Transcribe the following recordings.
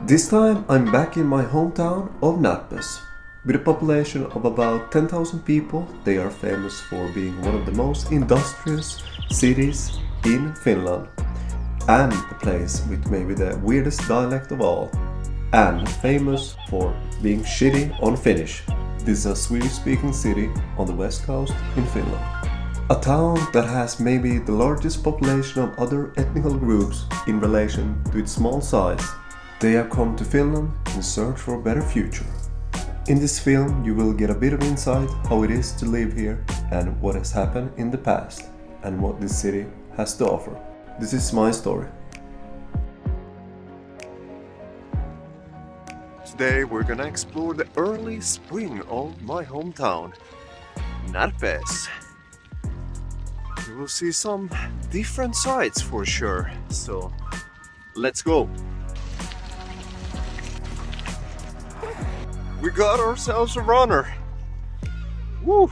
This time I'm back in my hometown of Närpes. With a population of about 10,000 people, they are famous for being one of the most industrious cities in Finland. And a place with maybe the weirdest dialect of all. And famous for being shitty on Finnish. This is a Swedish-speaking city on the west coast in Finland. A town that has maybe the largest population of other ethnical groups in relation to its small size. They have come to Finland in search for a better future. In this film you will get a bit of insight how it is to live here and what has happened in the past and what this city has to offer. This is my story. Today we're gonna explore the early spring of my hometown, Närpes. You will see some different sights for sure, so let's go! We got ourselves a runner! Woo!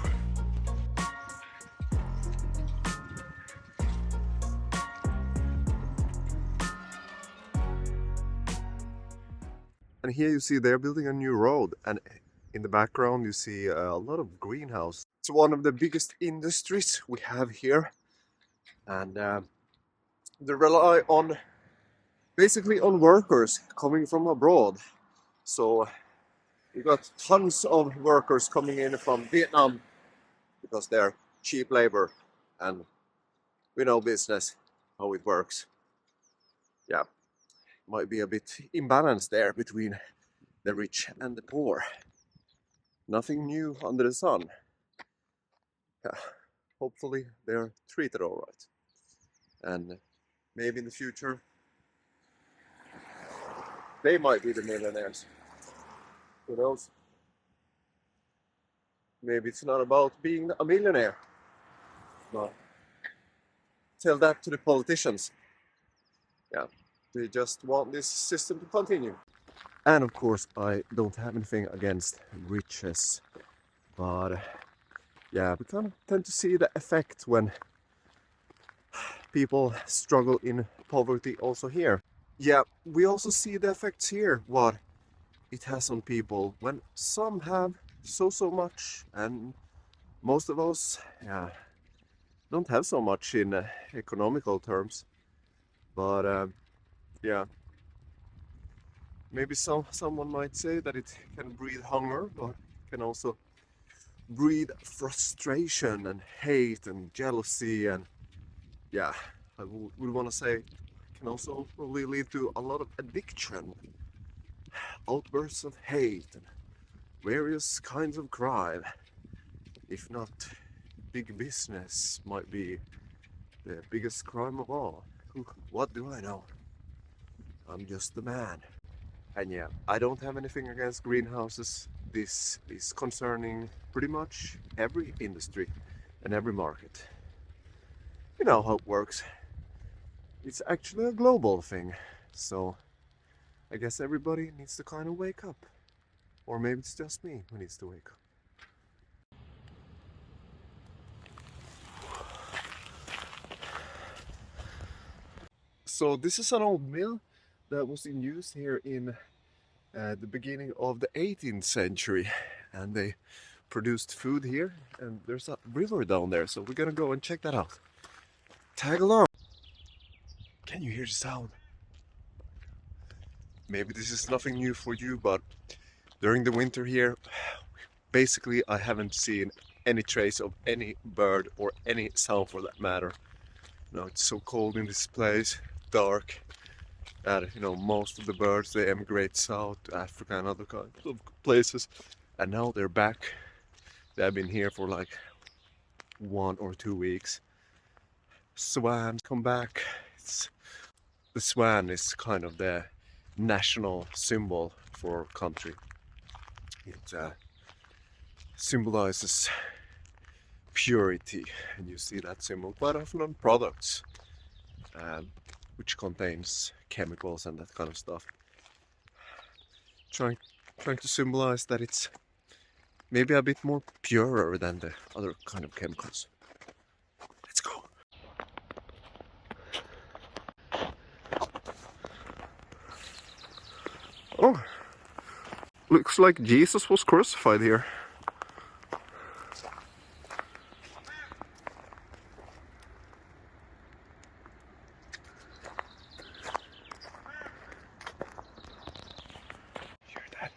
And here you see they're building a new road, and in the background you see a lot of greenhouse. It's one of the biggest industries we have here, and they rely on basically on workers coming from abroad. So we got tons of workers coming in from Vietnam because they're cheap labor, and we know business, how it works. Yeah, might be a bit imbalance there between the rich and the poor. Nothing new under the sun. Yeah, hopefully they're treated all right. And maybe in the future they might be the millionaires. Who knows? Maybe it's not about being a millionaire. No. Tell that to the politicians. Yeah, they just want this system to continue. And of course I don't have anything against riches, but yeah, we kind of tend to see the effect when people struggle in poverty also here. Yeah, we also see the effects here, what it has on people when some have so much and most of us don't have so much in economical terms. But yeah, maybe someone might say that it can breed hunger, but can also breed frustration and hate and jealousy, and yeah, I would want to say it can also probably lead to a lot of addiction, outbursts of hate and various kinds of crime. If not, big business might be the biggest crime of all. What do I know? I'm just the man. And yeah, I don't have anything against greenhouses. This is concerning pretty much every industry and every market. You know how it works. It's actually a global thing. So I guess everybody needs to kind of wake up. Or maybe it's just me who needs to wake up. So this is an old mill that was in use here in the beginning of the 18th century, and they produced food here, and there's a river down there, so we're gonna go and check that out. Tag along! Can you hear the sound? Maybe this is nothing new for you, but during the winter here, basically I haven't seen any trace of any bird or any sound for that matter. Now it's so cold in this place, dark, that most of the birds, they emigrate south to Africa and other kinds of places, and now they're back. They've been here for like 1 or 2 weeks. Swans come back. The swan is kind of the national symbol for our country. It symbolizes purity, and you see that symbol quite often on products, which contains chemicals and that kind of stuff. Trying to symbolize that it's maybe a bit more purer than the other kind of chemicals. Let's go! Oh, looks like Jesus was crucified here. Hear that?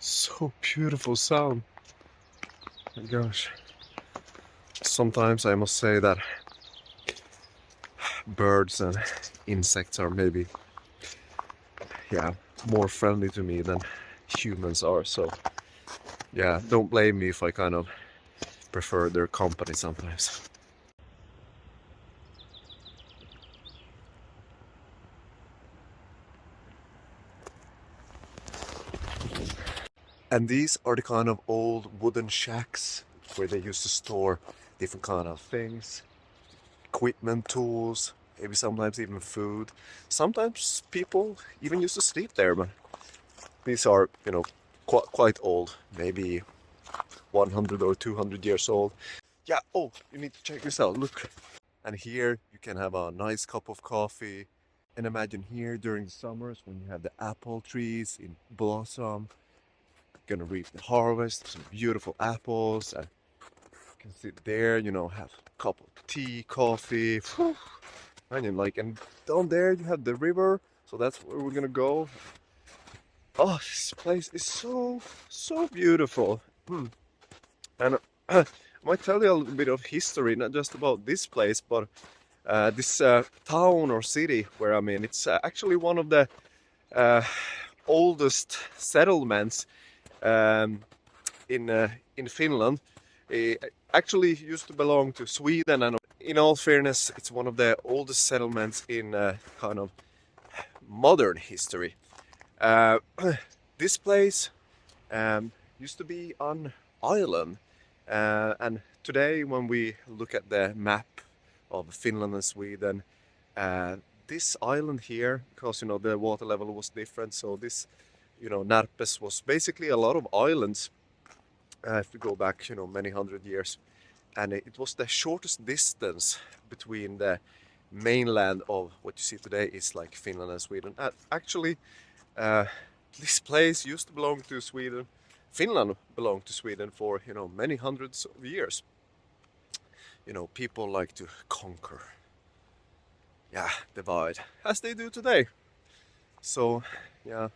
So beautiful sound. My gosh. Sometimes I must say that birds and insects are maybe, yeah, more friendly to me than humans are. So, yeah, don't blame me if I kind of prefer their company sometimes. And these are the kind of old wooden shacks where they used to store different kind of things, equipment, tools, maybe sometimes even food. Sometimes people even used to sleep there, but these are, you know, quite old, maybe 100 or 200 years old. Yeah, oh, you need to check this out, look. And here you can have a nice cup of coffee. And imagine here during the summers when you have the apple trees in blossom, gonna reap the harvest, some beautiful apples, and you can sit there, you know, have a cup of tea, coffee. Whew. And like, and down there you have the river, so that's where we're gonna go. Oh, this place is so beautiful. And I might tell you a little bit of history, not just about this place, but this town or city where I'm in. It's actually one of the uh, oldest settlements um, in Finland. It actually used to belong to Sweden, and in all fairness, it's one of the oldest settlements in kind of modern history. Uh, this place used to be an island, and today, when we look at the map of Finland and Sweden, uh, this island here, because you know the water level was different, so this, you know, Närpes was basically a lot of islands. If we go back, you know, many hundred years, and it was the shortest distance between the mainland of what you see today is like Finland and Sweden. Actually, uh, this place used to belong to Sweden. Finland belonged to Sweden for, you know, many hundreds of years. You know, people like to conquer, yeah, divide, as they do today. So, yeah,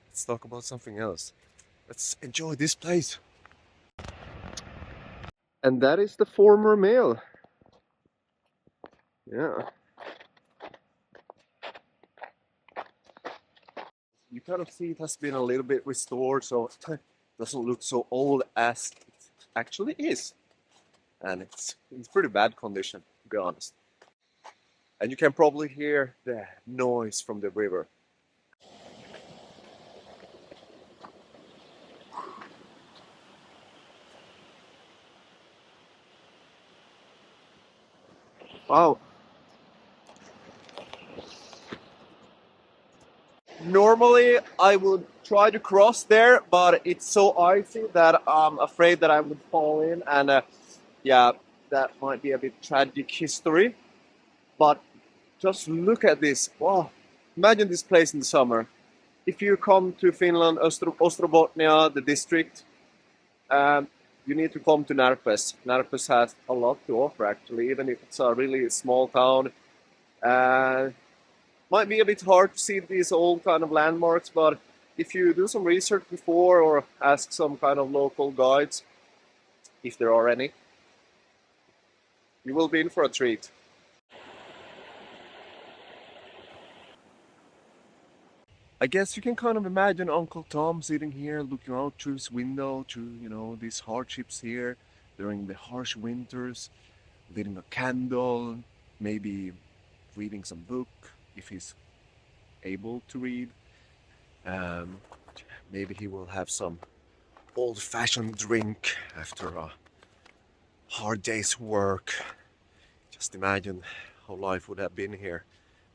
let's talk about something else. Let's enjoy this place. And that is the former mill. Yeah. You kind of see it has been a little bit restored, so it doesn't look so old as it actually is. And it's in pretty bad condition, to be honest. And you can probably hear the noise from the river. Wow. Normally I would try to cross there, but it's so icy that I'm afraid that I would fall in, and yeah, that might be a bit tragic history. But just look at this. Wow. Imagine this place in the summer. If you come to Finland, Ostrobotnia, the district, um, you need to come to Närpes. Närpes has a lot to offer, actually, even if it's a really small town. Uh, might be a bit hard to see these old kind of landmarks, but if you do some research before or ask some kind of local guides, if there are any, you will be in for a treat. I guess you can kind of imagine Uncle Tom sitting here looking out through his window, through, you know, these hardships here during the harsh winters, lighting a candle, maybe reading some book if he's able to read. Um, maybe he will have some old-fashioned drink after a hard day's work. Just imagine how life would have been here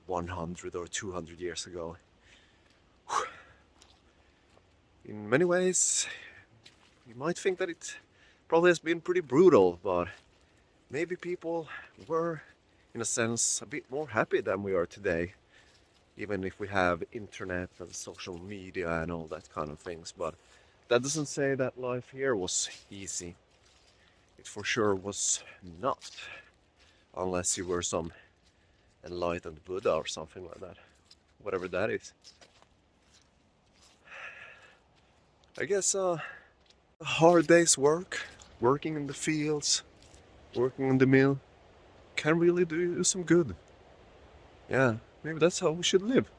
100 or 200 years ago. In many ways, you might think that it probably has been pretty brutal, but maybe people were in a sense, a bit more happy than we are today, even if we have internet and social media and all that kind of things. But that doesn't say that life here was easy. It for sure was not, unless you were some enlightened Buddha or something like that, whatever that is. I guess a hard day's work, working in the fields, working in the mill, can really do you some good. Yeah, maybe that's how we should live.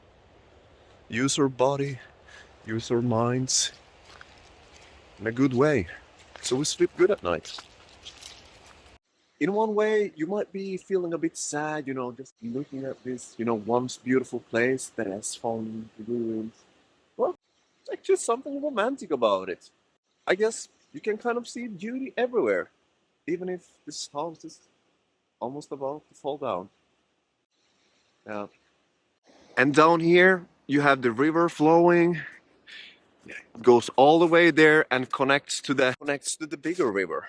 Use our body, use our minds in a good way, so we sleep good at night. In one way, you might be feeling a bit sad, just looking at this, once beautiful place that has fallen to ruins. Well, like just something romantic about it. I guess you can kind of see beauty everywhere, even if this house is almost about to fall down. Yeah. And down here, you have the river flowing. It goes all the way there and connects to the bigger river.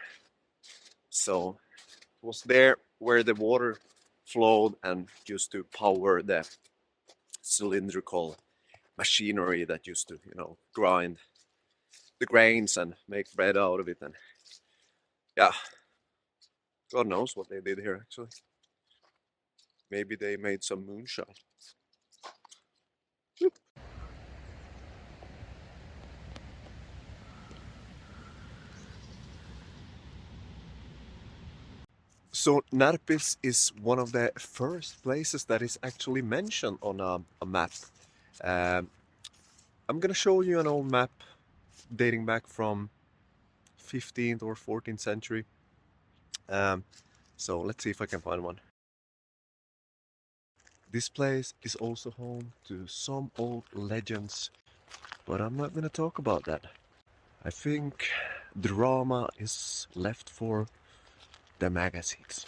So it was there where the water flowed and used to power the cylindrical machinery that used to, grind the grains and make bread out of it. And yeah, God knows what they did here actually. Maybe they made some moonshine. So Närpes is one of the first places that is actually mentioned on a map. Um, I'm gonna show you an old map dating back from 15th or 14th century. So let's see if I can find one. This place is also home to some old legends, but I'm not gonna talk about that. I think drama is left for the magazines.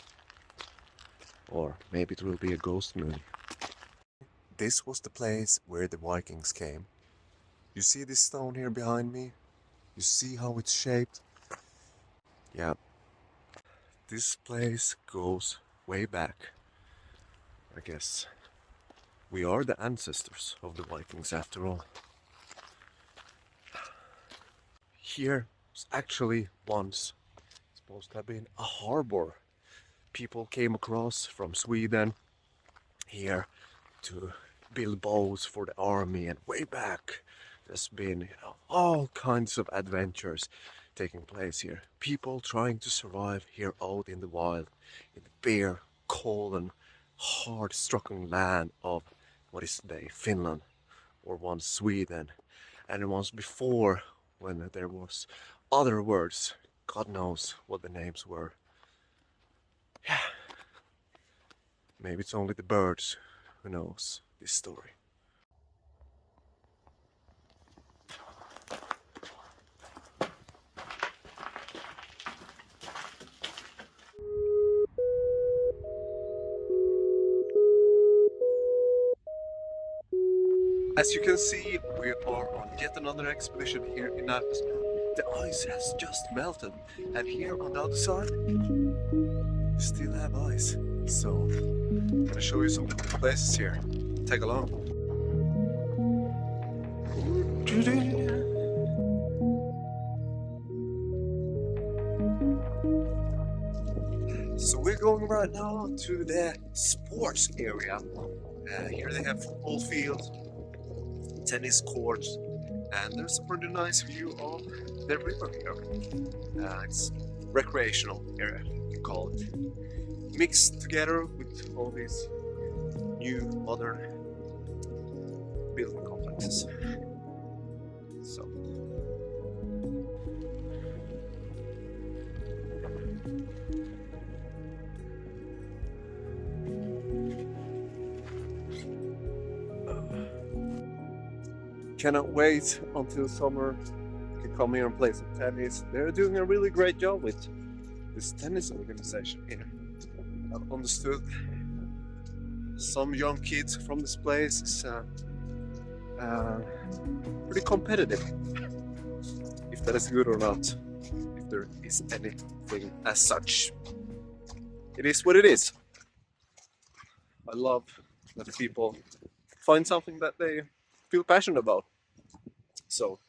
Or maybe it will be a ghost movie. This was the place where the Vikings came. You see this stone here behind me? You see how it's shaped? Yeah. This place goes way back. I guess we are the ancestors of the Vikings after all. Here was actually once supposed to have been a harbor. People came across from Sweden here to build boats for the army, and way back there's been all kinds of adventures taking place here. People trying to survive here out in the wild, in the bare, cold and hard-strucken land of what is today Finland, or once Sweden, and once before when there was other words. God knows what the names were. Yeah. Maybe it's only the birds who knows this story. As you can see, we are on yet another expedition here in Närpes. The ice has just melted, and here on the other side, we still have ice. So, I'm gonna show you some cool places here. Tag along. So we're going right now to the sports area. Here they have football fields, tennis courts, and there's a pretty nice view of the river here. It's recreational area, you can call it. Mixed together with all these new modern building complexes. So. Cannot wait until summer. You can come here and play some tennis. They're doing a really great job with this tennis organization here. I've understood some young kids from this place is pretty competitive. If that is good or not, if there is anything as such. It is what it is. I love that people find something that they feel passionate about. So,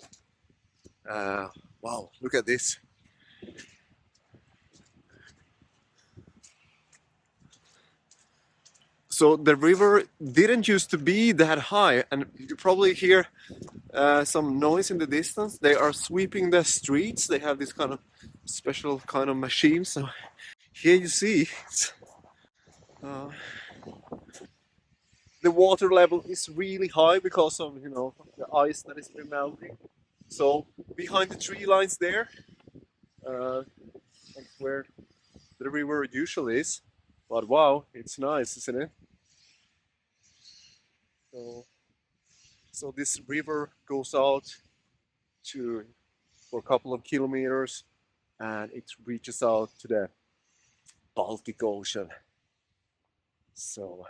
wow, look at this. So the river didn't used to be that high, and you probably hear some noise in the distance. They are sweeping the streets. They have this kind of special kind of machine. So here you see uh, the water level is really high because of, you know, the ice that is been melting. So behind the tree lines there, that's where the river usually is. But wow, it's nice, isn't it? So this river goes out to for a couple of kilometers and it reaches out to the Baltic Ocean. So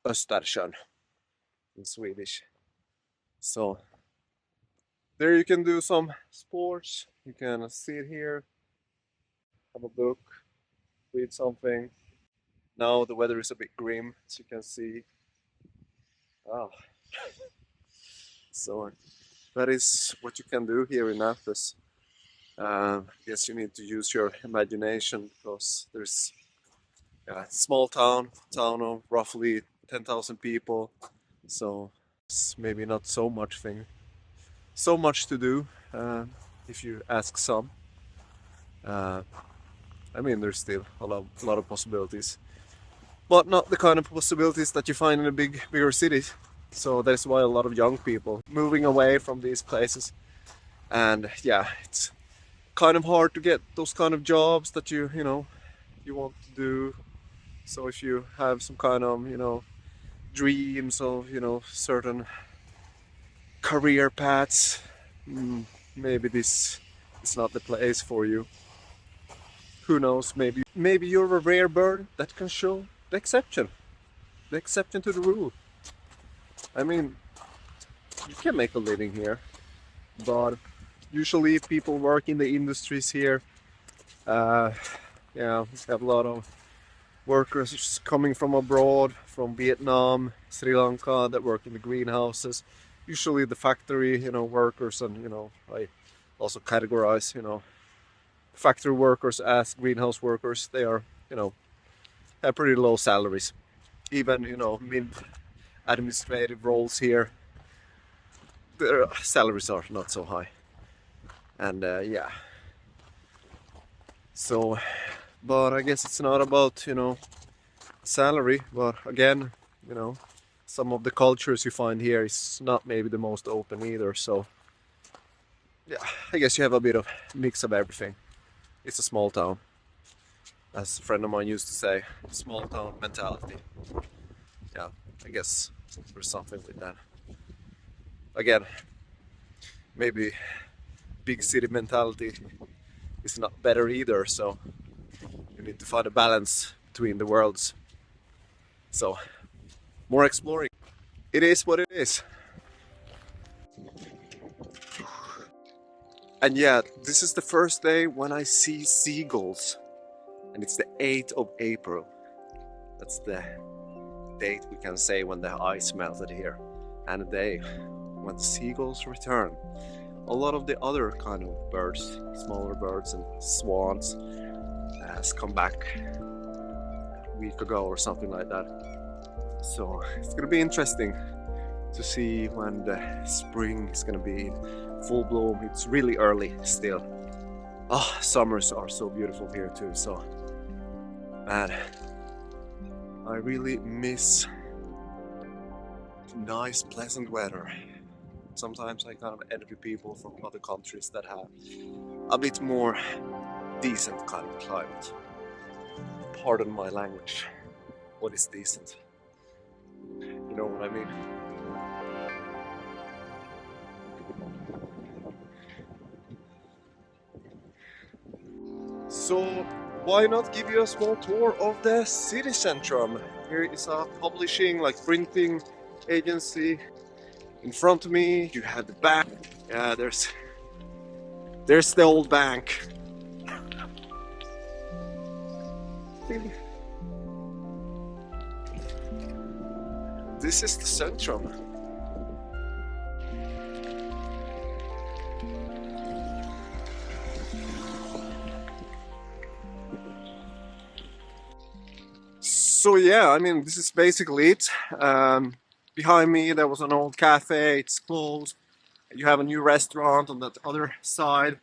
Östersjön in Swedish. So there you can do some sports. You can sit here, have a book, read something. Now the weather is a bit grim, as you can see. Ah. So that is what you can do here in Närpes. Yes, you need to use your imagination because there's a small town of roughly 10,000 people. So it's maybe not so much to do if you ask some. I mean, there's still a lot of possibilities, but not the kind of possibilities that you find in the bigger cities. So that's why a lot of young people moving away from these places. And yeah, it's kind of hard to get those kind of jobs that you want to do. So if you have some kind of, dreams of, certain career paths, maybe this is not the place for you. Who knows, maybe you're a rare bird that can show the exception to the rule. I mean, you can make a living here, but usually people work in the industries here. We have a lot of workers coming from abroad, from Vietnam, Sri Lanka, that work in the greenhouses. Usually the factory, workers, and I also categorize, factory workers as greenhouse workers. They are, have pretty low salaries. Even, mid administrative roles here, their salaries are not so high. And yeah. So, but I guess it's not about, salary, but again, some of the cultures you find here is not maybe the most open either. So yeah, I guess you have a bit of mix of everything. It's a small town, as a friend of mine used to say, small town mentality. Yeah, I guess there's something with that. Again, maybe big city mentality is not better either, so you need to find a balance between the worlds. So, more exploring. It is what it is. And yeah, this is the first day when I see seagulls, and it's the 8th of April. That's the date we can say when the ice melted here, and the day when the seagulls return. A lot of the other kind of birds, smaller birds and swans, has come back a week ago or something like that. So it's gonna be interesting to see when the spring is gonna be in full bloom. It's really early still. Summers are so beautiful here too. So man, I really miss nice, pleasant weather. Sometimes I kind of envy people from other countries that have a bit more decent kind of climate. Pardon my language. What is decent? You know what I mean? So why not give you a small tour of the city centrum? Here is a publishing, printing agency. In front of me, you have the bank. Yeah, there's the old bank. this is the centrum. So yeah, I mean, this is basically it. Behind me there was an old cafe, it's closed. You have a new restaurant on that other side.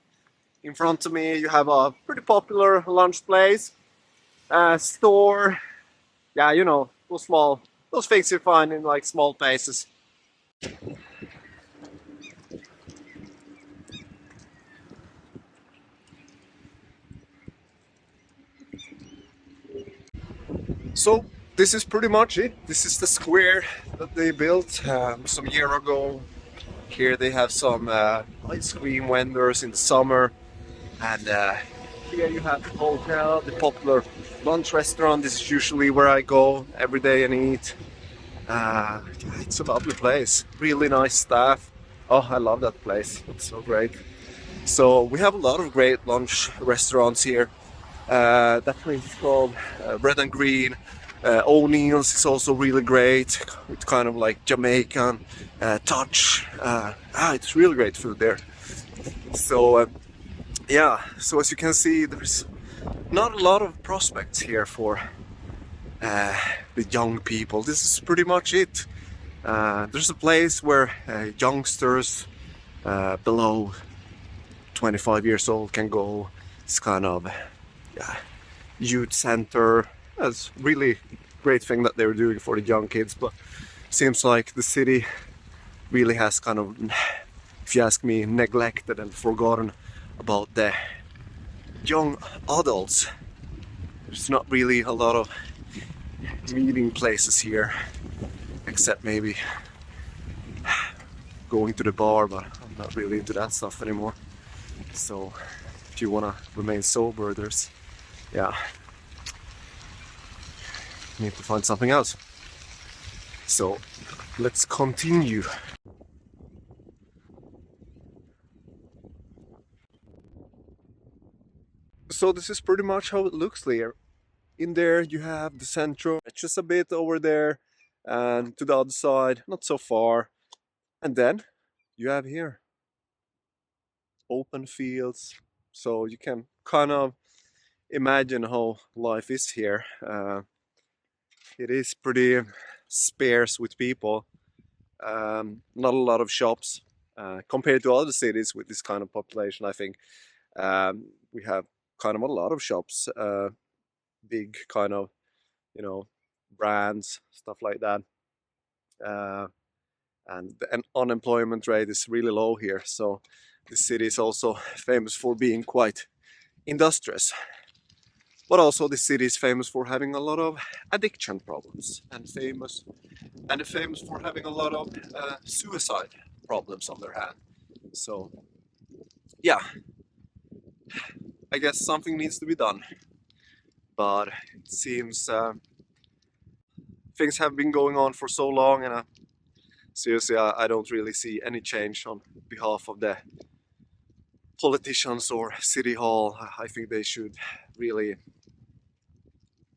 In front of me you have a pretty popular lunch place, store. Yeah, you know, those things you find in like small places. So this is pretty much it. This is the square that they built some year ago. Here they have some ice cream vendors in the summer, and here you have the hotel, the popular lunch restaurant. This is usually where I go every day and eat. It's a lovely place, really nice staff. Oh, I love that place, it's so great. So we have a lot of great lunch restaurants here. That place is called Red and Green. O'Neill's is also really great. It's kind of like Jamaican touch. It's really great food there. So yeah, so as you can see, there's not a lot of prospects here for the young people. This is pretty much it. There's a place where youngsters below 25 years old can go. It's kind of youth center. That's really great thing that they're doing for the young kids, but seems like the city really has kind of, if you ask me, neglected and forgotten about the young adults. There's not really a lot of meeting places here, except maybe going to the bar, but I'm not really into that stuff anymore. So if you want to remain sober, there's need to find something else. So let's continue. So this is pretty much how it looks there. In there you have the centro, just a bit over there, and to the other side, not so far. And then you have here open fields, so you can kind of imagine how life is here. It is pretty sparse with people, not a lot of shops compared to other cities with this kind of population. I think we have kind of a lot of shops, big kind of, you know, brands, stuff like that. And the unemployment rate is really low here, so the city is also famous for being quite industrious. But also the city is famous for having a lot of addiction problems, and famous for having a lot of suicide problems on their hand. So yeah, I guess something needs to be done. But it seems things have been going on for so long, and seriously, I don't really see any change on behalf of the politicians or city hall. I think they should really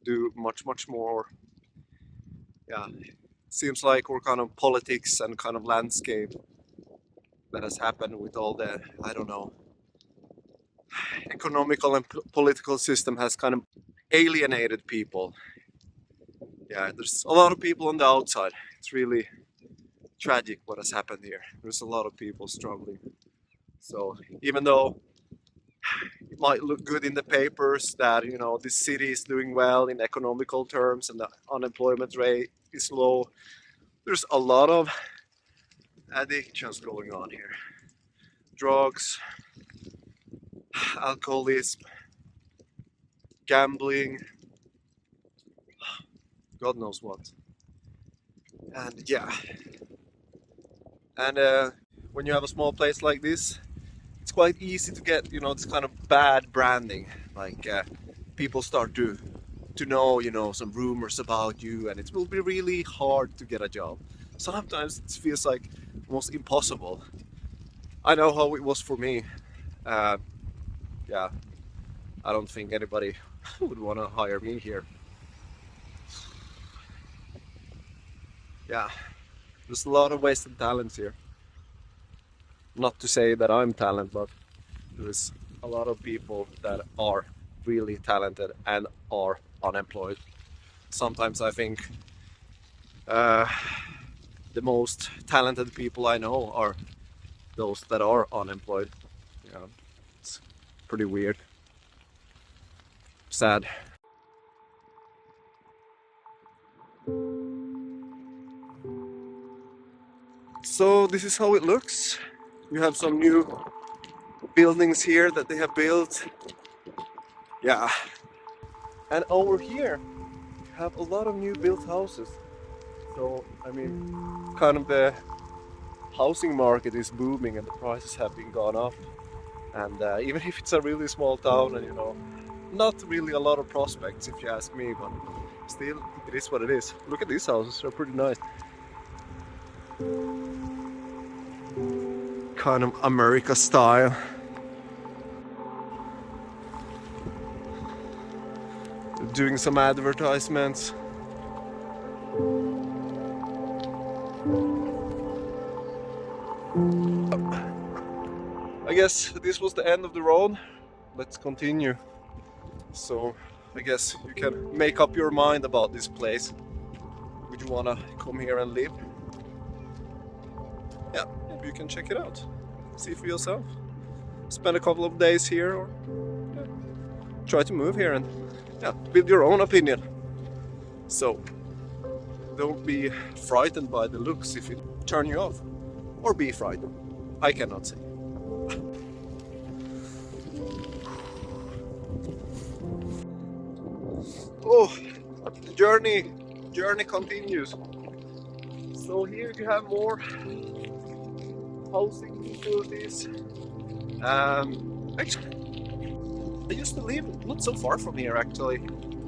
do much more. Yeah, seems like we're kind of politics and kind of landscape that has happened with all the, I don't know, economical and political system has kind of alienated people. Yeah, there's a lot of people on the outside. It's really tragic what has happened here. There's a lot of people struggling. So even though it might look good in the papers that, you know, this city is doing well in economical terms and the unemployment rate is low, there's a lot of addictions going on here. Drugs, alcoholism, gambling, God knows what. And yeah, and when you have a small place like this, it's quite easy to get, you know, this kind of bad branding. Like people start to know, you know, some rumors about you, and it will be really hard to get a job. Sometimes it feels like almost impossible. I know how it was for me. Yeah, I don't think anybody would want to hire me here. yeah, there's a lot of wasted talents here. Not to say that I'm talented, but there's a lot of people that are really talented and are unemployed. Sometimes I think uh, the most talented people I know are those that are unemployed. Yeah, it's pretty weird, sad. So this is how it looks. You have some new buildings here that they have built. Yeah, and over here you have a lot of new built houses. So I mean, kind of the housing market is booming and the prices have been gone up. And even if it's a really small town and not really a lot of prospects if you ask me, but still it is what it is. Look at these houses, they're pretty nice. Kind of America style. Doing some advertisements. I guess this was the end of the road. Let's continue. So I guess you can make up your mind about this place. Would you wanna come here and live? Yeah, maybe you can check it out. See for yourself. Spend a couple of days here or try to move here and build your own opinion. So don't be frightened by the looks if it turn you off, or be frightened. I cannot say. Oh, the journey continues. So here you have more housing facilities. Actually, I used to live not so far from here actually,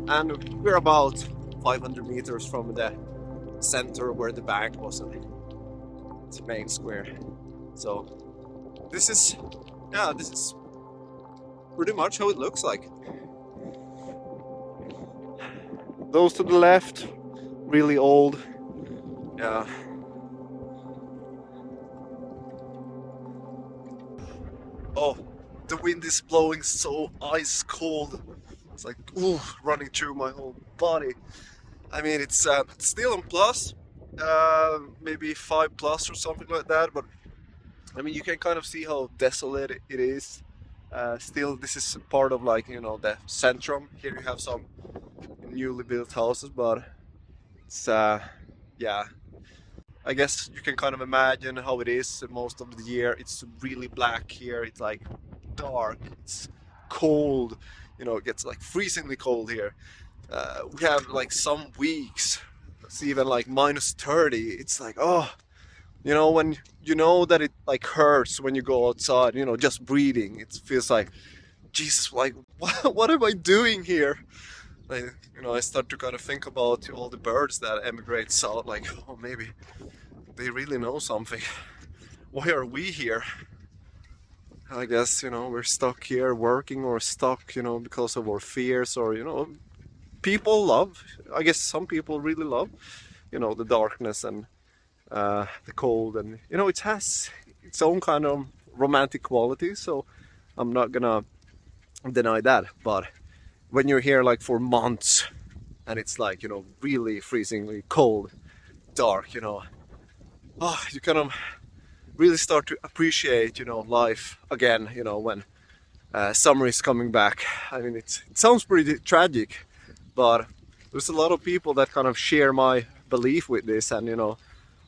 and we're about 500 meters from the center where the bank was, and it's a main square. So this is pretty much how it looks like. Those to the left, really old. Yeah. Oh, the wind is blowing so ice cold. It's like ooh, running through my whole body. I mean, it's still on plus, maybe 5 plus or something like that. But I mean, you can kind of see how desolate it is. Still, this is part of like the centrum. Here you have some newly built houses, but it's yeah. I guess you can kind of imagine how it is most of the year. It's really black here. It's like dark. It's cold. It gets like freezingly cold here. We have like some weeks it's even like minus 30. It's like when that it like hurts when you go outside. Just breathing. It feels like Jesus. Like what am I doing here? Like, I start to kind of think about all the birds that emigrate south. Like, oh, maybe they really know something. Why are we here? I guess we're stuck here working, or stuck because of our fears, or people love. I guess some people really love the darkness and the cold, and it has its own kind of romantic quality. So I'm not gonna deny that. But when you're here like for months and it's like really freezingly cold, dark, you kind of really start to appreciate life again when summer is coming back. I mean, it sounds pretty tragic, but there's a lot of people that kind of share my belief with this, and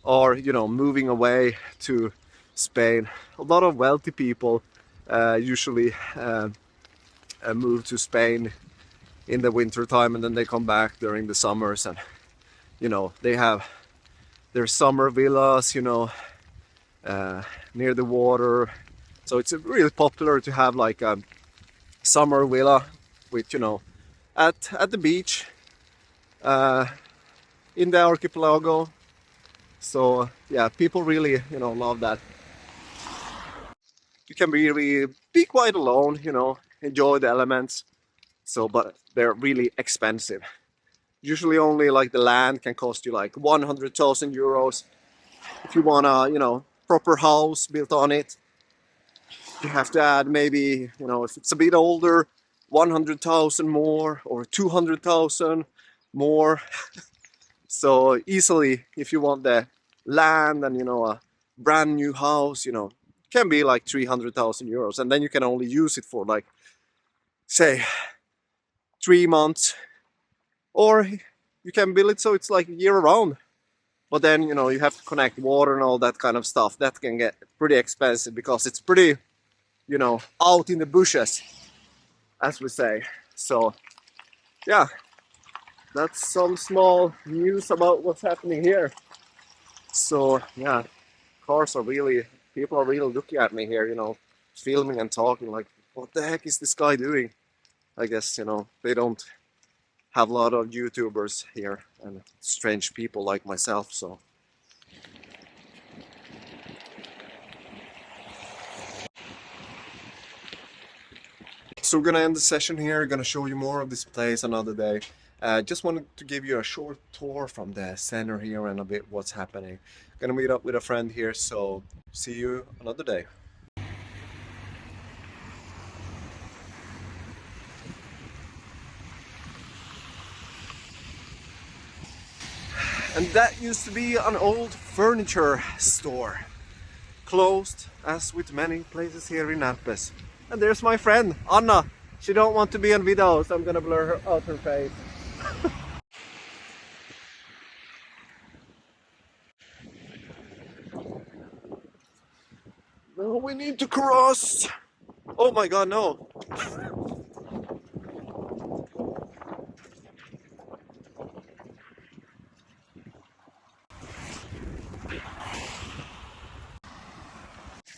are moving away to Spain. A lot of wealthy people usually move to Spain in the winter time, and then they come back during the summers, and they have their summer villas near the water. So it's really popular to have like a summer villa with at the beach in the archipelago. So yeah, people really love that. You can really be quite alone, enjoy the elements. So, but they're really expensive. Usually only like the land can cost you like 100,000 euros. If you want a, you know, proper house built on it, you have to add maybe, you know, if it's a bit older, 100,000 more or 200,000 more. So easily, if you want the land and, you know, a brand new house, you know, can be like 300,000 euros, and then you can only use it for like, say, 3 months, or you can build it so it's like year round. But then, you know, you have to connect water and all that kind of stuff. That can get pretty expensive because it's pretty, you know, out in the bushes, as we say. So yeah, that's some small news about what's happening here. So yeah, cars are really, people are really looking at me here, you know, filming and talking like, what the heck is this guy doing? I guess, you know, they don't have a lot of YouTubers here and strange people like myself, so. So we're gonna end the session here, gonna show you more of this place another day. Just wanted to give you a short tour from the center here and a bit what's happening. Gonna meet up with a friend here, so see you another day. And that used to be an old furniture store. Closed, as with many places here in Närpes. And there's my friend, Anna. She don't want to be on video, so I'm gonna blur her out her face. No, we need to cross! Oh my god, no!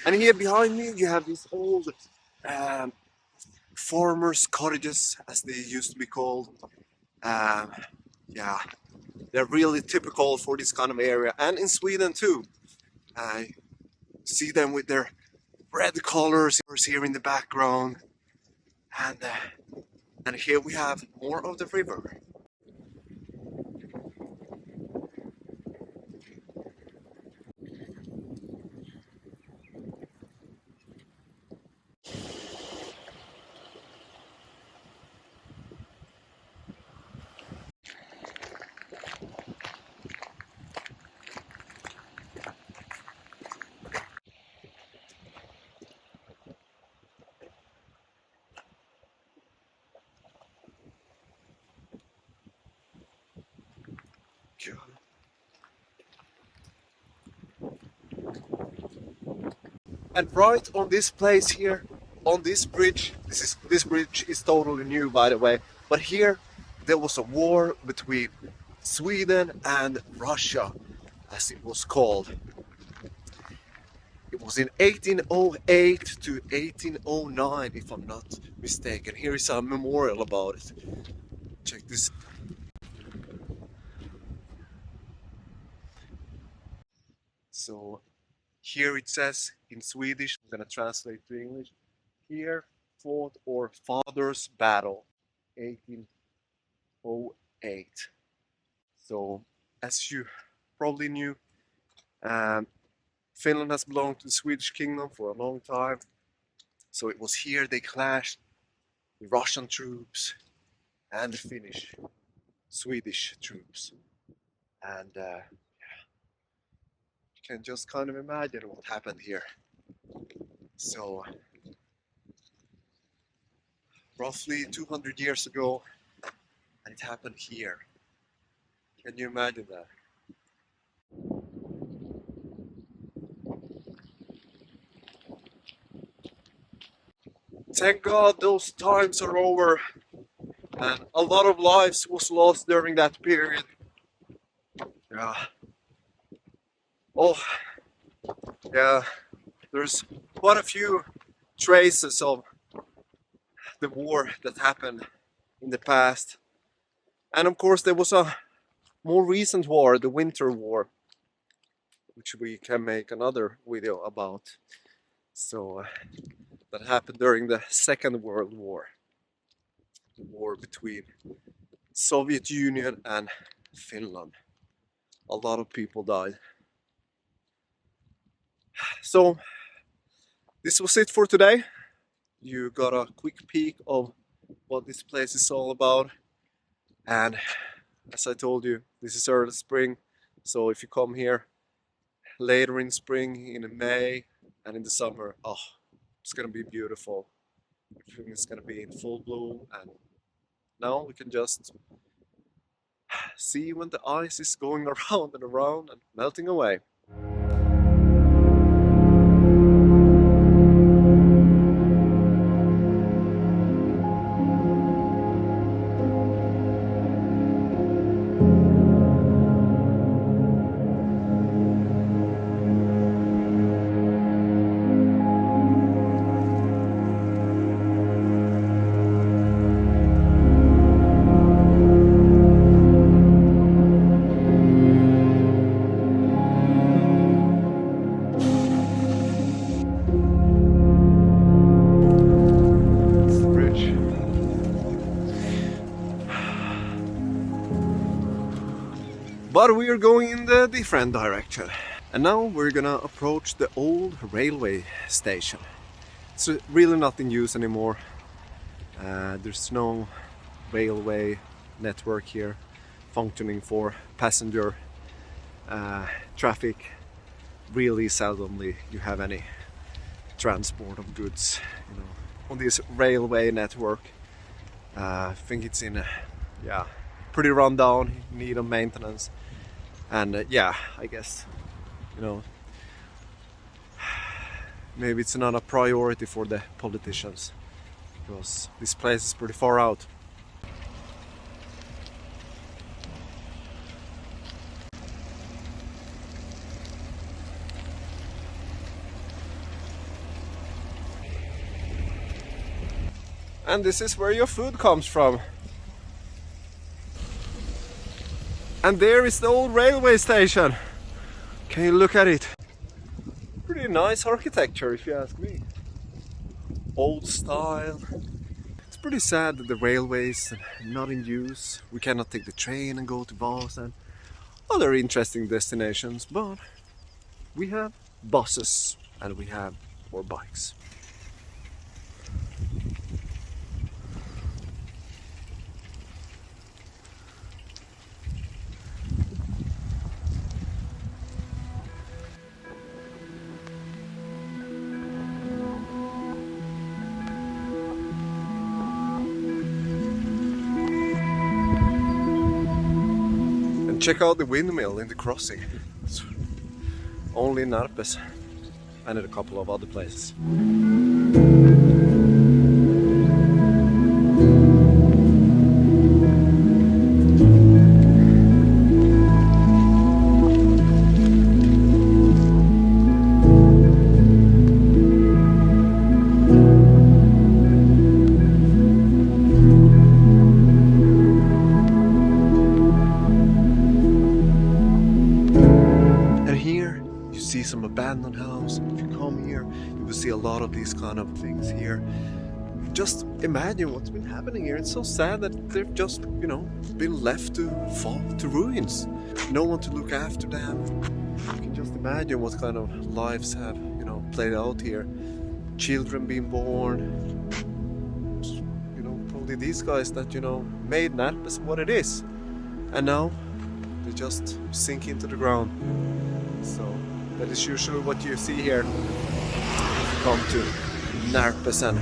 And here behind me you have these old um, farmers' cottages, as they used to be called. Um, yeah, they're really typical for this kind of area, and in Sweden too. I see them with their red colors here in the background, and here we have more of the river. And right on this place here, on this bridge, this bridge is totally new, by the way, but here there was a war between Sweden and Russia, as it was called. It was in 1808 to 1809, if I'm not mistaken. Here is a memorial about it. Check this. So here it says in Swedish, I'm gonna translate to English. Here fought or father's battle, 1808. So as you probably knew, um, Finland has belonged to the Swedish kingdom for a long time. So it was here they clashed the Russian troops and the Swedish troops. And you can just kind of imagine what happened here. So roughly 200 years ago, and it happened here. Can you imagine that? Thank God those times are over, and a lot of lives was lost during that period. Yeah. Oh, yeah. There's quite a few traces of the war that happened in the past. And of course there was a more recent war, the Winter War, which we can make another video about. So that happened during the Second World War, the war between Soviet Union and Finland. A lot of people died. So this was it for today. You got a quick peek of what this place is all about. And as I told you, this is early spring. So if you come here later in spring, in May and in the summer, oh, it's gonna be beautiful. Everything is gonna be in full bloom, and now we can just see when the ice is going around and around and melting away. But we are going in the different direction. And now we're gonna approach the old railway station. It's really not in use anymore. There's no railway network here functioning for passenger traffic. Really seldomly you have any transport of goods, on this railway network. I think it's in pretty run down, in need of maintenance. And I guess, maybe it's not a priority for the politicians, because this place is pretty far out. And this is where your food comes from. And there is the old railway station. Can you look at it? Pretty nice architecture, if you ask me. Old style. It's pretty sad that the railways are not in use. We cannot take the train and go to Vasa and other interesting destinations, but we have buses and we have more bikes. Check out the windmill in the crossing. It's only in Närpes and in a couple of other places. Some abandoned house. If you come here, you will see a lot of these kind of things here. Just imagine what's been happening here. It's so sad that they've just, been left to fall to ruins. No one to look after them. You can just imagine what kind of lives have, played out here. Children being born. Probably these guys that, made Närpes what it is. And now they just sink into the ground. So that is usually what you see here. If you come to Närpes and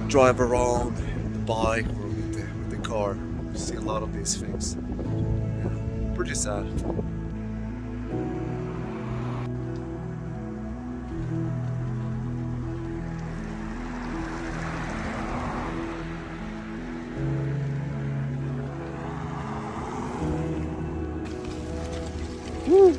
drive around the bike or with the car, you see a lot of these things. Yeah, pretty sad. Woo!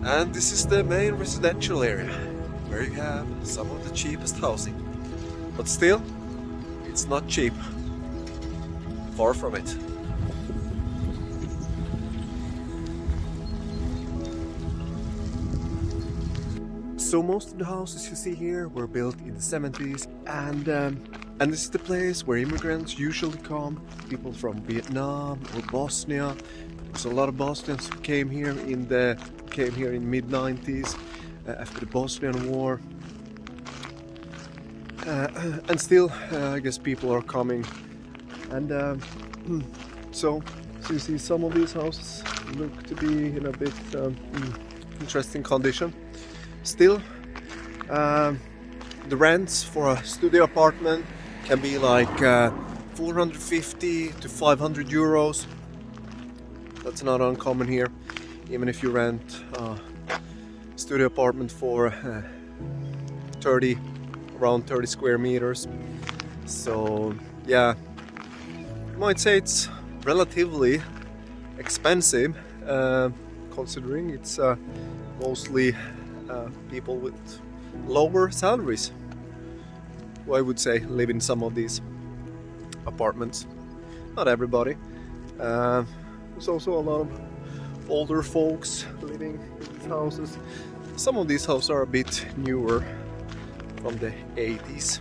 And this is the main residential area, where you have some of the cheapest housing. But still, it's not cheap. Far from it. So most of the houses you see here were built in the 70s, and this is the place where immigrants usually come. People from Vietnam or Bosnia. There's a lot of Bosnians who came here in mid 90s after the Bosnian War, and still I guess people are coming, and so you see some of these houses look to be in a bit interesting condition. Still, the rents for a studio apartment can be like 450 to 500 euros. That's not uncommon here, even if you rent a studio apartment for around 30 square meters. So yeah, you might say it's relatively expensive, considering it's mostly people with lower salaries, who I would say live in some of these apartments. Not everybody. There's also a lot of older folks living in these houses. Some of these houses are a bit newer, from the 80s.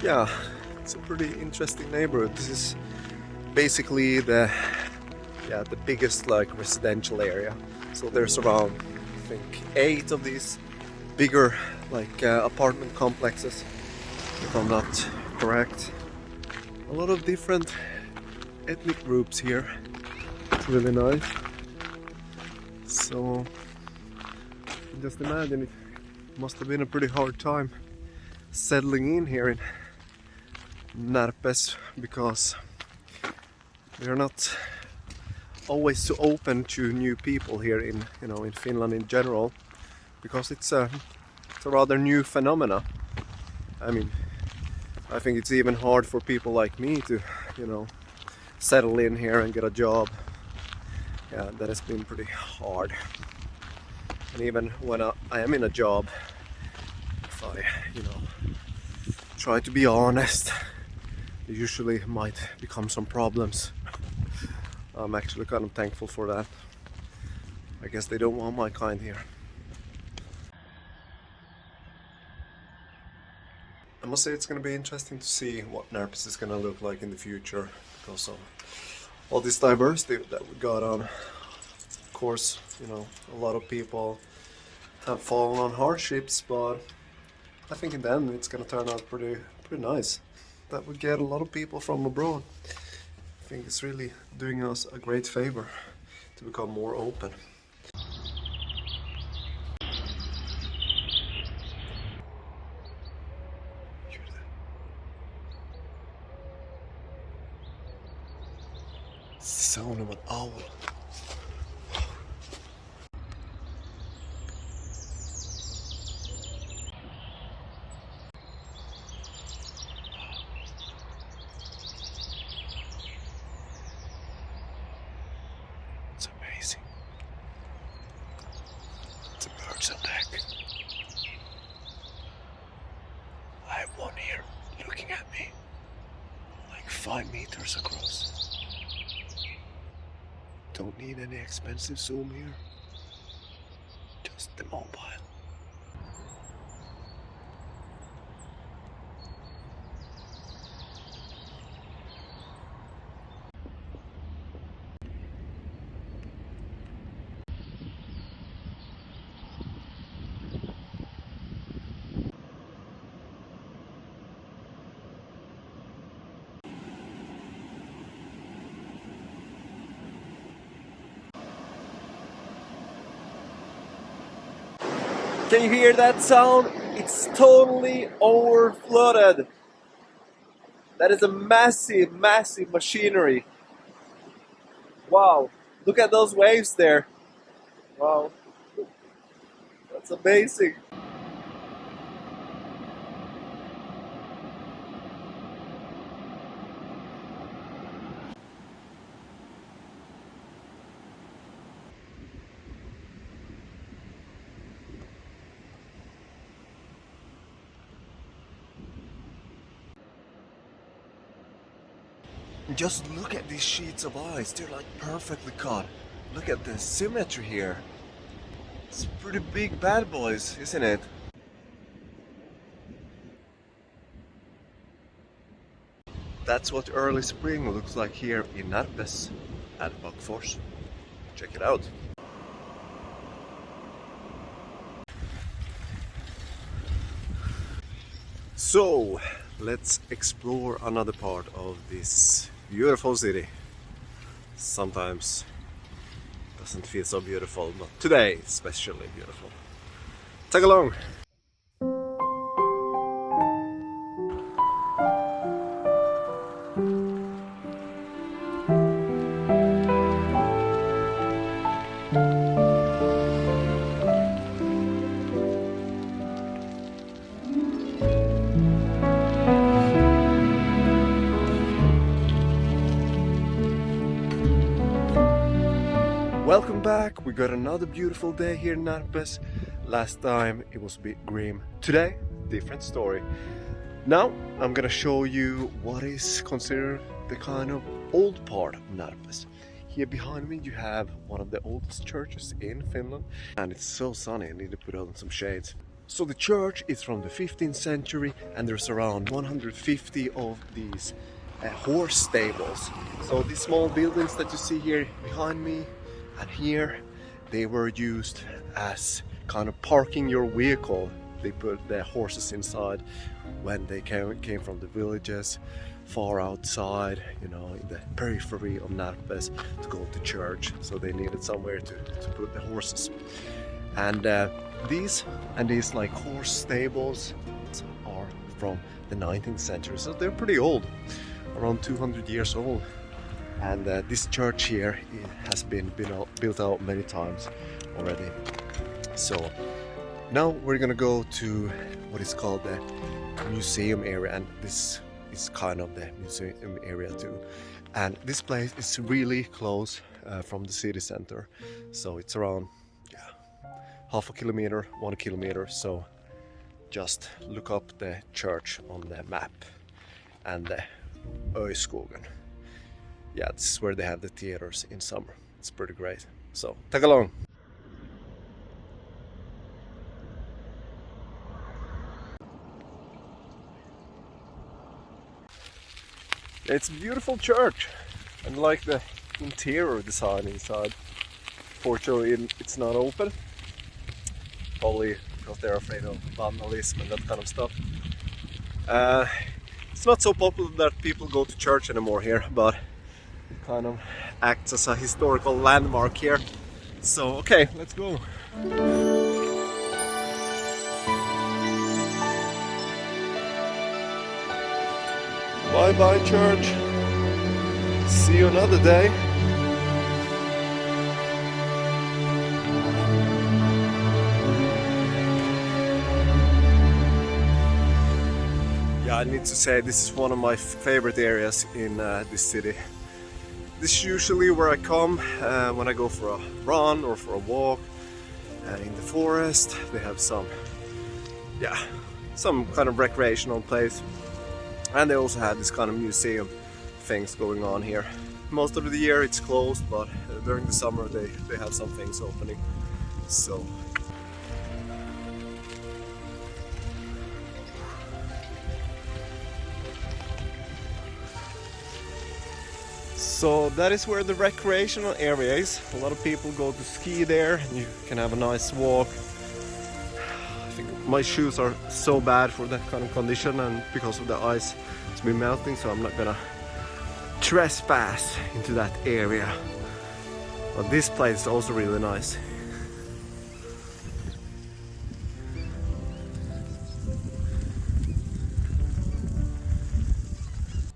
Yeah, it's a pretty interesting neighborhood. This is basically the biggest like residential area. So there's around, I think, 8 of these bigger like apartment complexes, if I'm not correct. A lot of different ethnic groups here. It's really nice. So just imagine, it must have been a pretty hard time settling in here in Närpes, because they're not always so open to new people here in Finland in general, because it's a rather new phenomena. I mean, I think it's even hard for people like me to settle in here and get a job. Yeah, that has been pretty hard. And even when I am in a job, if I try to be honest, there usually might become some problems. I'm actually kind of thankful for that. I guess they don't want my kind here. I must say it's going to be interesting to see what Närpes is going to look like in the future, because of all this diversity that we got on. Of course, a lot of people have fallen on hardships, but I think in the end it's going to turn out pretty nice. That would get a lot of people from abroad. I think it's really doing us a great favor to become more open. Sound of an owl. It's amazing. It's a bird's neck. I have one here looking at me, like 5 meters across. Don't need any expensive zoom here, just the mobile. Can you hear that sound? It's totally overflooded. That is a massive, massive machinery. Wow, look at those waves there. Wow, that's amazing. Just look at these sheets of ice, they're like perfectly cut. Look at the symmetry here. It's pretty big bad boys, isn't it? That's what early spring looks like here in Närpes at Böckfors. Check it out. So, let's explore another part of this beautiful city. Sometimes it doesn't feel so beautiful, but today especially beautiful. Tag along! Welcome back, we got another beautiful day here in Närpes. Last time it was a bit grim. Today, different story. Now I'm gonna show you what is considered the kind of old part of Närpes. Here behind me you have one of the oldest churches in Finland, and it's so sunny I need to put on some shades. So the church is from the 15th century and there's around 150 of these horse stables. So these small buildings that you see here behind me and here, they were used as kind of parking your vehicle. They put the horses inside when they came from the villages far outside, you know, in the periphery of Närpes to go to church. So they needed somewhere to put the horses. And these like horse stables are from the 19th century, so they're pretty old, around 200 years old. And this church here has been built out many times already. So now we're gonna go to what is called the museum area, and this is kind of the museum area too. And this place is really close from the city center, so it's around half a kilometer, 1 kilometer. So just look up the church on the map and the Öskogen. Yeah, this is where they have the theaters in summer. It's pretty great. So, tag along! It's a beautiful church, and like the interior design inside. Fortunately, it's not open. Probably because they're afraid of vandalism and that kind of stuff. It's not so popular that people go to church anymore here, but kind of acts as a historical landmark here. So okay, let's go. Bye bye church. See you another day. Yeah, I need to say this is one of my favorite areas in this city. This is usually where I come when I go for a run or for a walk in the forest. They have some kind of recreational place, and they also have this kind of museum things going on here. Most of the year it's closed, but during the summer they have some things opening. So that is where the recreational area is. A lot of people go to ski there, and you can have a nice walk. I think my shoes are so bad for that kind of condition, and because of the ice it's been melting, so I'm not gonna trespass into that area. But this place is also really nice.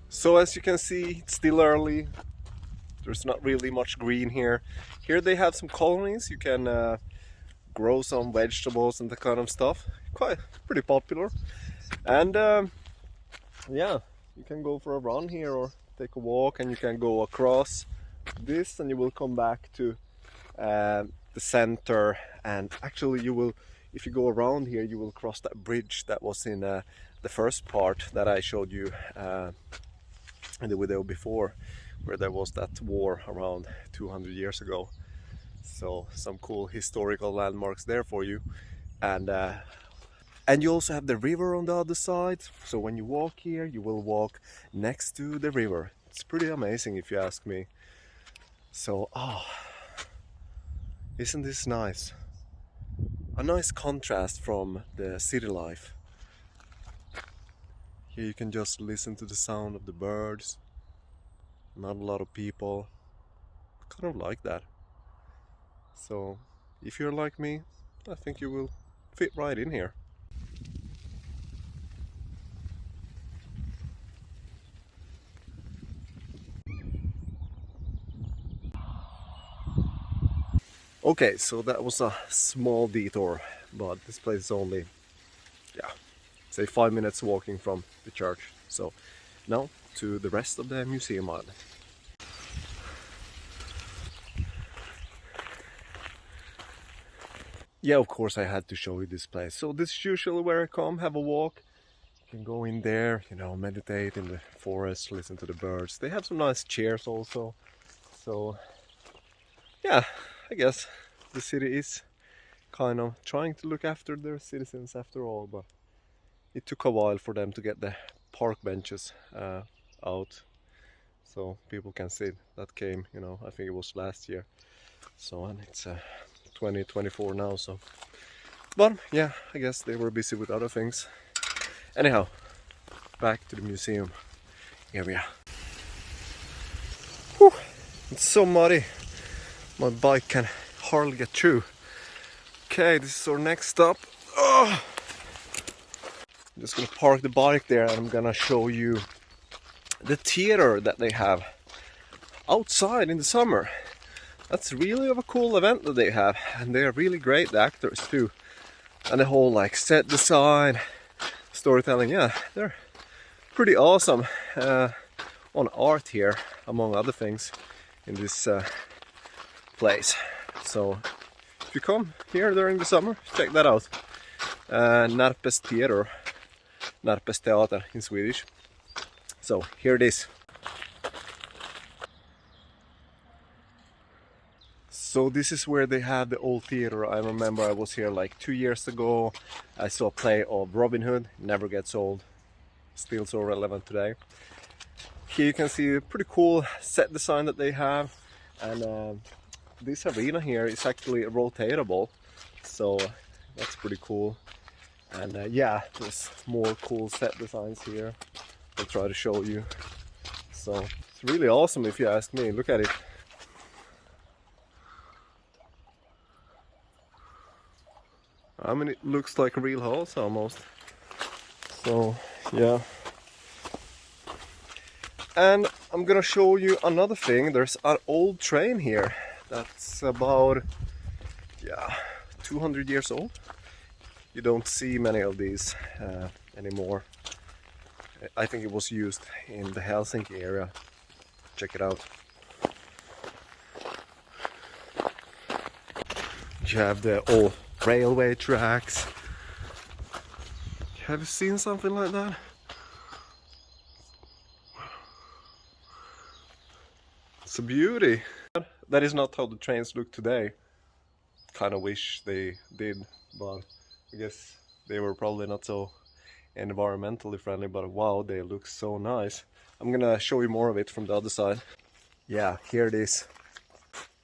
So as you can see, it's still early. There's not really much green here. Here they have some colonies. You can grow some vegetables and that kind of stuff. Pretty popular. And yeah, you can go for a run here or take a walk, and you can go across this and you will come back to the center. And actually you will, if you go around here, you will cross that bridge that was in the first part that I showed you in the video before, where there was that war around 200 years ago. So some cool historical landmarks there for you. And you also have the river on the other side. So when you walk here, you will walk next to the river. It's pretty amazing if you ask me. So, isn't this nice? A nice contrast from the city life. Here you can just listen to the sound of the birds. Not a lot of people. Kind of like that. So, if you're like me, I think you will fit right in here. Okay, so that was a small detour, but this place is only, say 5 minutes walking from the church. So now to the rest of the museum island. Yeah, of course I had to show you this place. So this is usually where I come, have a walk. You can go in there, meditate in the forest, listen to the birds. They have some nice chairs also. So yeah, I guess the city is kind of trying to look after their citizens after all, but it took a while for them to get the park benches out so people can sit. That came, I think it was last year. So, and it's 2024 now, so. But yeah, I guess they were busy with other things. Anyhow, back to the museum. Here we are. Whew, it's so muddy. My bike can hardly get through. Okay, this is our next stop. I'm just gonna park the bike there and I'm gonna show you the theater that they have outside in the summer. That's really of a cool event that they have, and they are really great actors too. And the whole set design, storytelling, yeah, they're pretty awesome on art here, among other things, in this place. So if you come here during the summer, check that out. Närpes theater, Närpes teater in Swedish. So here it is. So this is where they have the old theater. I remember I was here 2 years ago. I saw a play of Robin Hood, never gets old, still so relevant today. Here you can see a pretty cool set design that they have, and this arena here is actually rotatable, so that's pretty cool. And yeah, there's more cool set designs here. I'll try to show you. So it's really awesome if you ask me. Look at it. I mean, it looks like a real house almost. So yeah. And I'm gonna show you another thing. There's an old train here that's about 200 years old. You don't see many of these anymore. I think it was used in the Helsinki area. Check it out. You have the old railway tracks. Have you seen something like that? It's a beauty. That is not how the trains look today. Kind of wish they did, but I guess they were probably not so environmentally friendly, but wow, they look so nice. I'm gonna show you more of it from the other side. Yeah, here it is.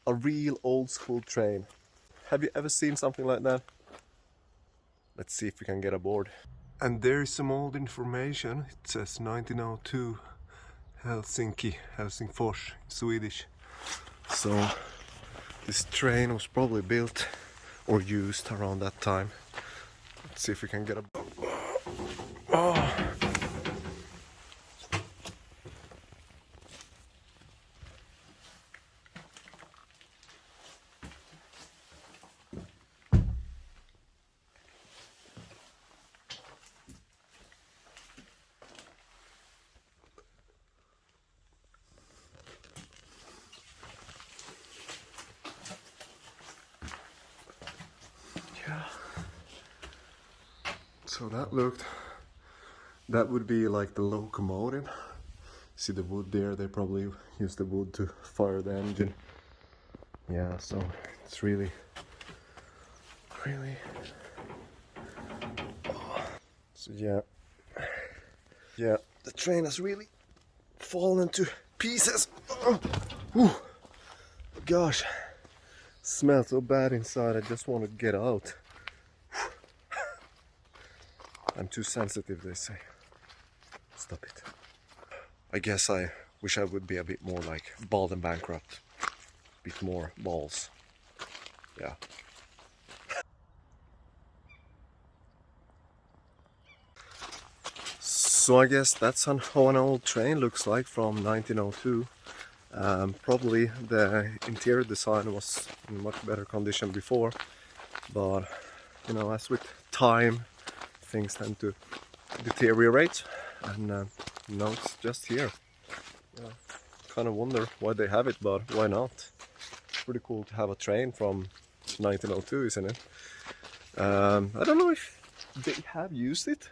A real old school train. Have you ever seen something like that? Let's see if we can get aboard. And there is some old information. It says 1902 Helsinki, Helsingfors, Swedish. So this train was probably built or used around that time. Let's see if we can get aboard. Oh. So that would be like the locomotive. See the wood there, they probably use the wood to fire the engine. Yeah, so it's really so yeah, the train has really fallen to pieces. Whew. Gosh, smells so bad inside. I just want to get out. I'm too sensitive, they say. Stop it. I guess I wish I would be a bit more like Bald and Bankrupt. A bit more balls. Yeah. So I guess that's how an old train looks like from 1902. Probably the interior design was in much better condition before, but you know, as with time, things tend to deteriorate, and now it's just here. Yeah. Kind of wonder why they have it, but why not? Pretty cool to have a train from 1902, isn't it? I don't know if they have used it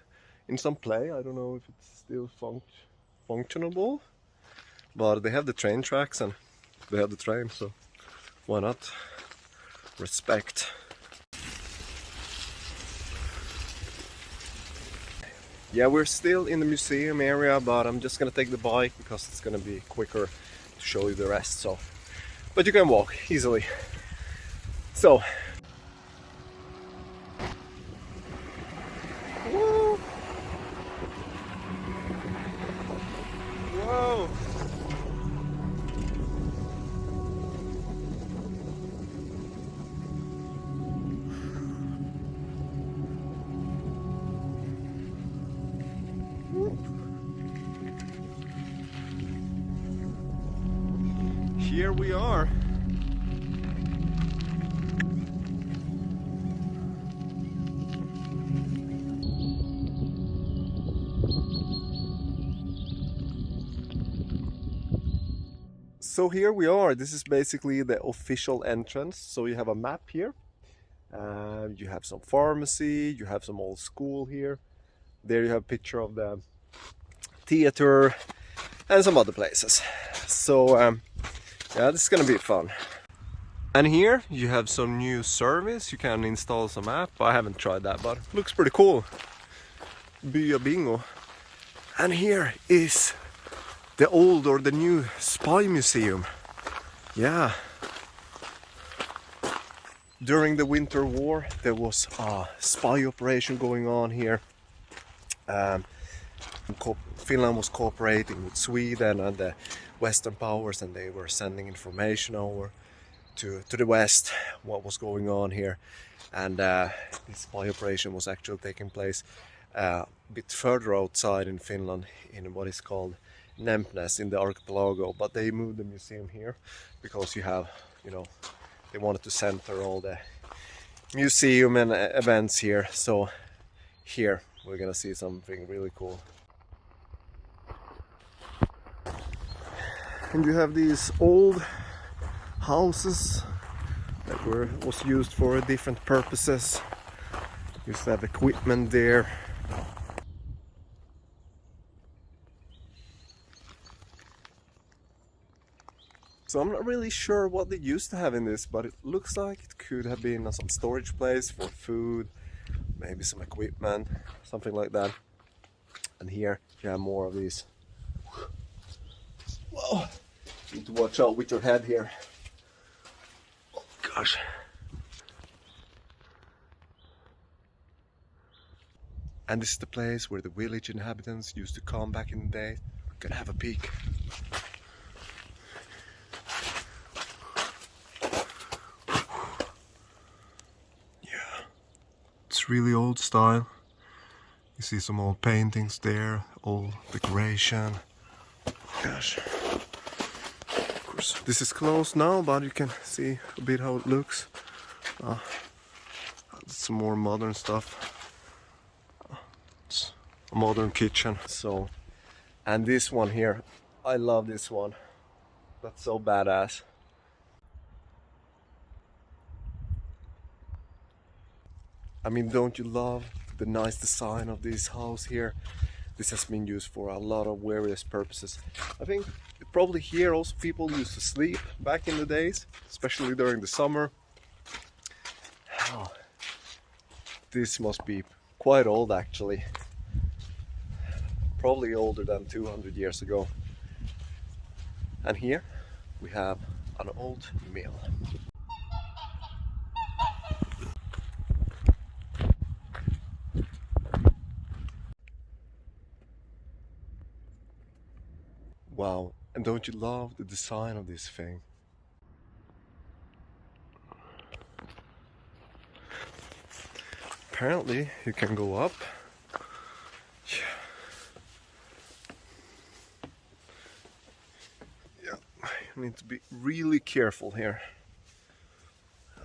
in some play. I don't know if it's still functionable, but they have the train tracks and they have the train, so why not? Respect. Yeah, we're still in the museum area, but I'm just gonna take the bike because it's gonna be quicker to show you the rest. So, but you can walk easily. So. Woo! Whoa! Here we are. So here we are. This is basically the official entrance. So you have a map here. You have some pharmacy. You have some old school here. There you have a picture of the theater and some other places. So yeah, this is gonna be fun. And here you have some new service. You can install some app. I haven't tried that, but it looks pretty cool. Bya Bingo. And here is the old or the new spy museum. Yeah. During the Winter War, there was a spy operation going on here. Finland was cooperating with Sweden and the Western powers, and they were sending information over to the West, what was going on here. And this spy operation was actually taking place a bit further outside in Finland, in what is called Närpes in the archipelago, but they moved the museum here because you have, you know, they wanted to center all the museum and events here. So here we're gonna see something really cool. And you have these old houses that was used for different purposes. Used to have equipment there. So I'm not really sure what they used to have in this, but it looks like it could have been some storage place for food, maybe some equipment, something like that. And here you have more of these. Whoa! You need to watch out with your head here. Oh gosh. And this is the place where the village inhabitants used to come back in the day. We're gonna have a peek. Really old style. You see some old paintings there, old decoration. Gosh. Of course, this is closed now, but you can see a bit how it looks. Some more modern stuff. It's a modern kitchen. So, and this one here, I love this one. That's so badass. I mean, don't you love the nice design of this house here? This has been used for a lot of various purposes. I think Probably here also people used to sleep back in the days, especially during the summer. Oh, this must be quite old actually. Probably older than 200 years ago. And here we have an old mill. Wow, and don't you love the design of this thing? Apparently you can go up. Yeah, you need to be really careful here.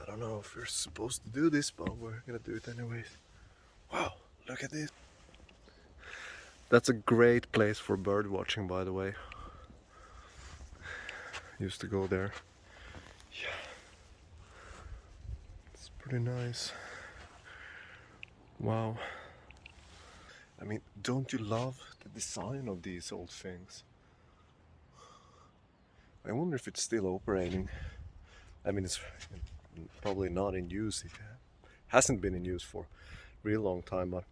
I don't know if we're supposed to do this, but we're gonna do it anyways. Wow, look at this. That's a great place for bird watching, by the way. Used to go there. Yeah, it's pretty nice. Wow. I mean, don't you love the design of these old things? I wonder if it's still operating. I mean, it's probably not in use. It hasn't been in use for a real long time, but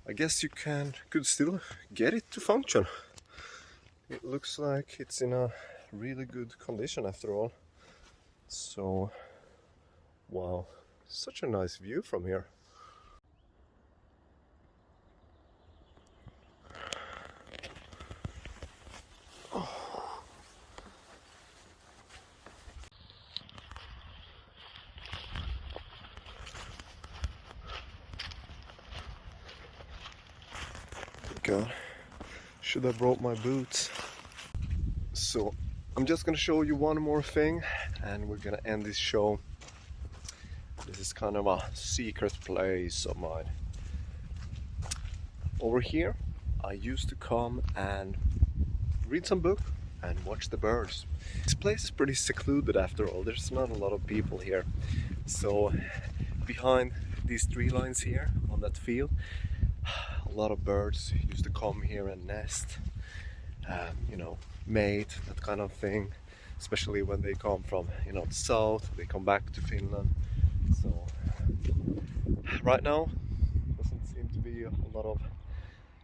I guess you could still get it to function. It looks like it's in a really good condition after all. So, wow, such a nice view from here. God, should have brought my boots. So I'm just gonna show you one more thing and we're gonna end this show. This is kind of a secret place of mine. Over here I used to come and read some book and watch the birds. This place is pretty secluded after all. There's not a lot of people here. So behind these tree lines here on that field, a lot of birds used to come here and nest, you know, mate, that kind of thing. Especially when they come from, you know, the south, they come back to Finland. So right now doesn't seem to be a lot of,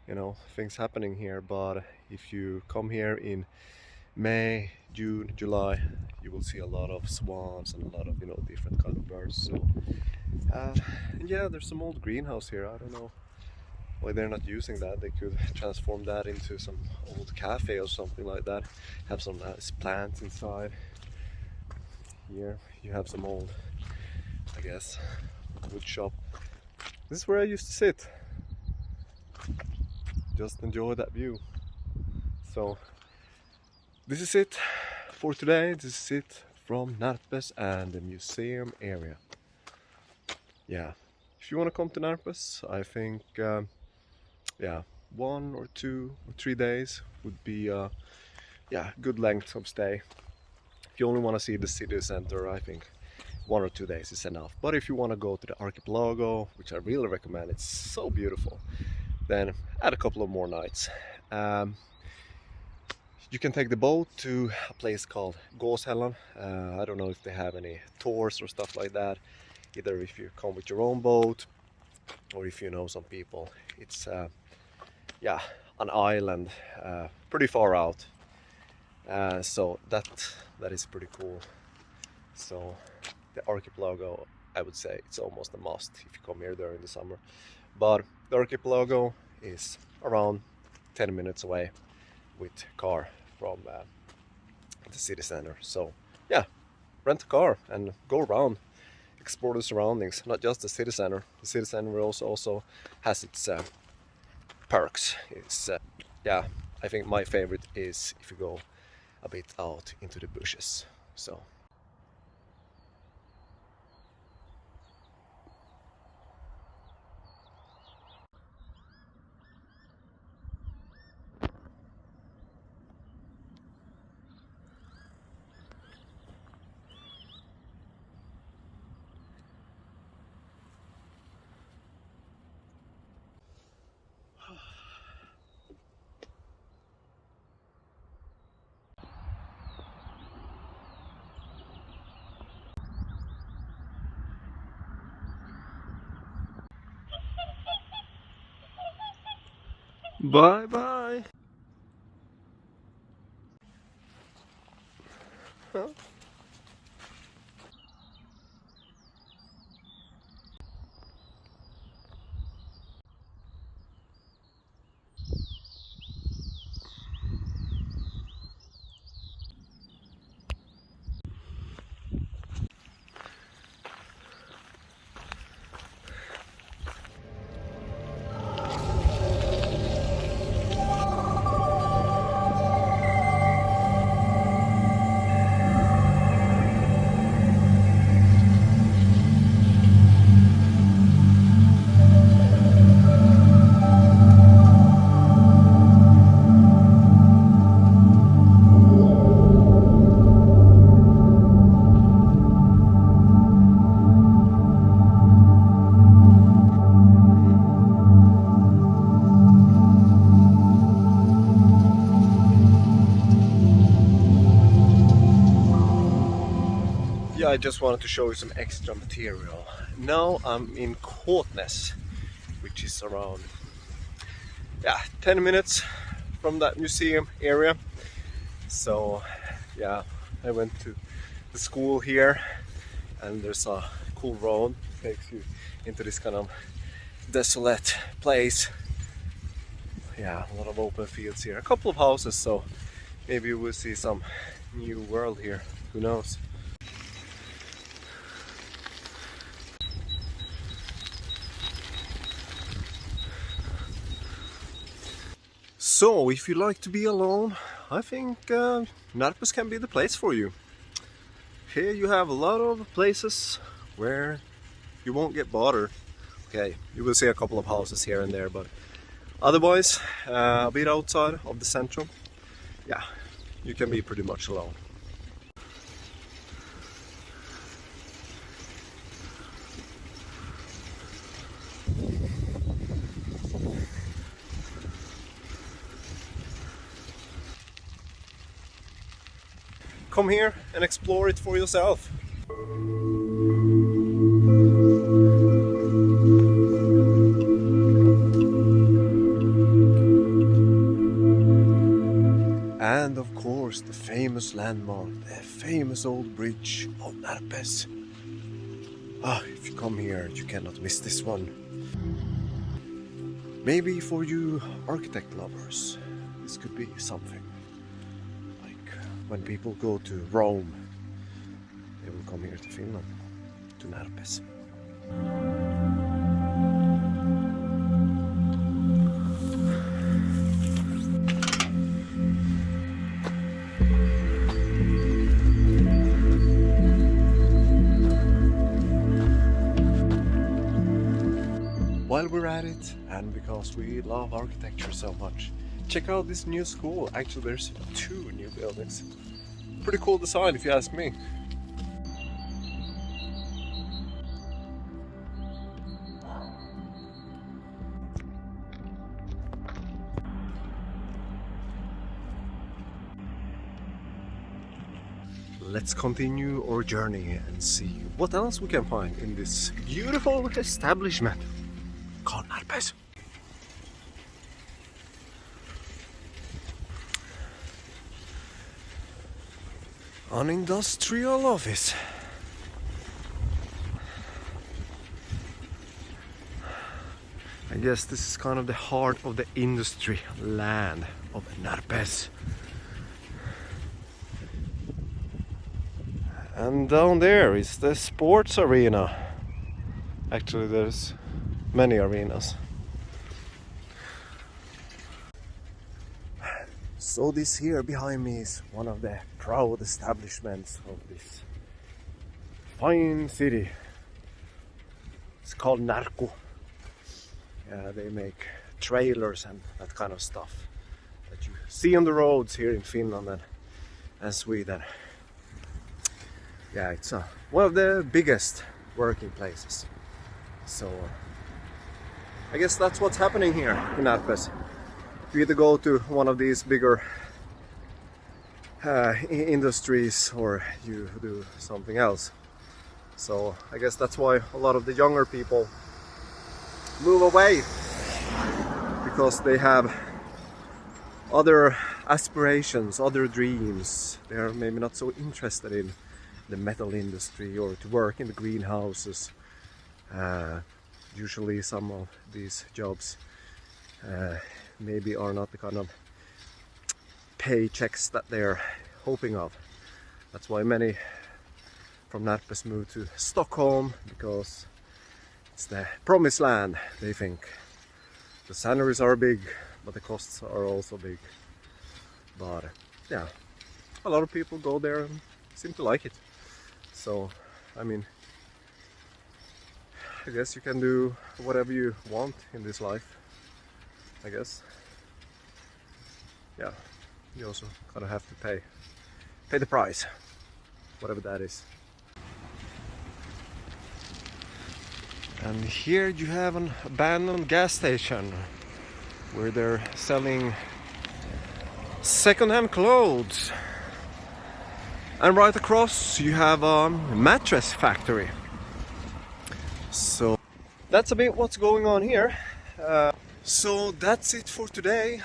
you know, things happening here. But if you come here in May, June, July, you will see a lot of swans and a lot of, you know, different kind of birds. So yeah, there's some old greenhouse here. I don't know why they're not using that. They could transform that into some old cafe or something like that. Have some nice plants inside. Here you have some old, I guess, wood shop. This is where I used to sit. Just enjoy that view. So this is it for today. This is it from Närpes and the museum area. Yeah, if you want to come to Närpes, I think yeah, 1 or 2 or 3 days would be yeah, good length of stay. If you only want to see the city center, I think 1 or 2 days is enough. But if you want to go to the archipelago, which I really recommend, it's so beautiful, then add a couple of more nights. You can take the boat to a place called Gåshällen. I don't know if they have any tours or stuff like that, either if you come with your own boat or if you know some people. It's yeah, an island pretty far out, so that is pretty cool. So the archipelago, I would say it's almost a must if you come here during the summer. But the archipelago is around 10 minutes away with car from the city center. So yeah, rent a car and go around, explore the surroundings, not just the city center. The city center also has its perks. It's yeah, I think my favorite is if you go a bit out into the bushes. So Bye bye. Huh? Yeah, I just wanted to show you some extra material. Now I'm in Kotnes, which is around 10 minutes from that museum area. So yeah, I went to the school here, and there's a cool road that takes you into this kind of desolate place. Yeah, a lot of open fields here, a couple of houses, so maybe we'll see some new world here, who knows. So, if you like to be alone, I think Närpes can be the place for you. Here you have a lot of places where you won't get bothered. Okay, you will see a couple of houses here and there, but otherwise, a bit outside of the centrum, yeah, you can be pretty much alone. Come here and explore it for yourself. And of course the famous landmark, the famous old bridge of Närpes. If you come here you cannot miss this one. Maybe for you architect lovers, this could be something. When people go to Rome, they will come here to Finland, to Närpes. While we're at it, and because we love architecture so much, check out this new school. Actually, there's 2 new buildings. Pretty cool design, if you ask me. Let's continue our journey and see what else we can find in this beautiful establishment called Närpes. An industrial office. I guess this is kind of the heart of the industry land of Närpes. And down there is the sports arena. Actually, there's many arenas. So this here behind me is one of the proud establishments of this fine city. It's called Närpes. Yeah, they make trailers and that kind of stuff that you see on the roads here in Finland and Sweden. Yeah, it's one of the biggest working places. So I guess that's what's happening here in Närpes. You either go to one of these bigger industries or you do something else. So I guess that's why a lot of the younger people move away, because they have other aspirations, other dreams. They are maybe not so interested in the metal industry or to work in the greenhouses. Usually some of these jobs maybe are not the kind of paychecks that they're hoping of. That's why many from Närpes move to Stockholm, because it's the promised land, they think. The salaries are big, but the costs are also big. But yeah, a lot of people go there and seem to like it. So, I mean, I guess you can do whatever you want in this life, I guess. Yeah, you also kind of have to pay the price, whatever that is. And here you have an abandoned gas station where they're selling second-hand clothes. And right across you have a mattress factory. So that's a bit what's going on here. So that's it for today.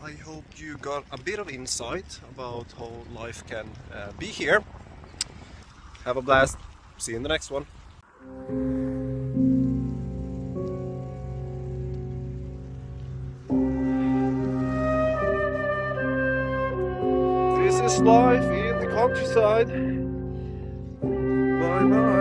I hope you got a bit of insight about how life can be here. Have a blast. See you in the next one. This is life in the countryside. Bye bye.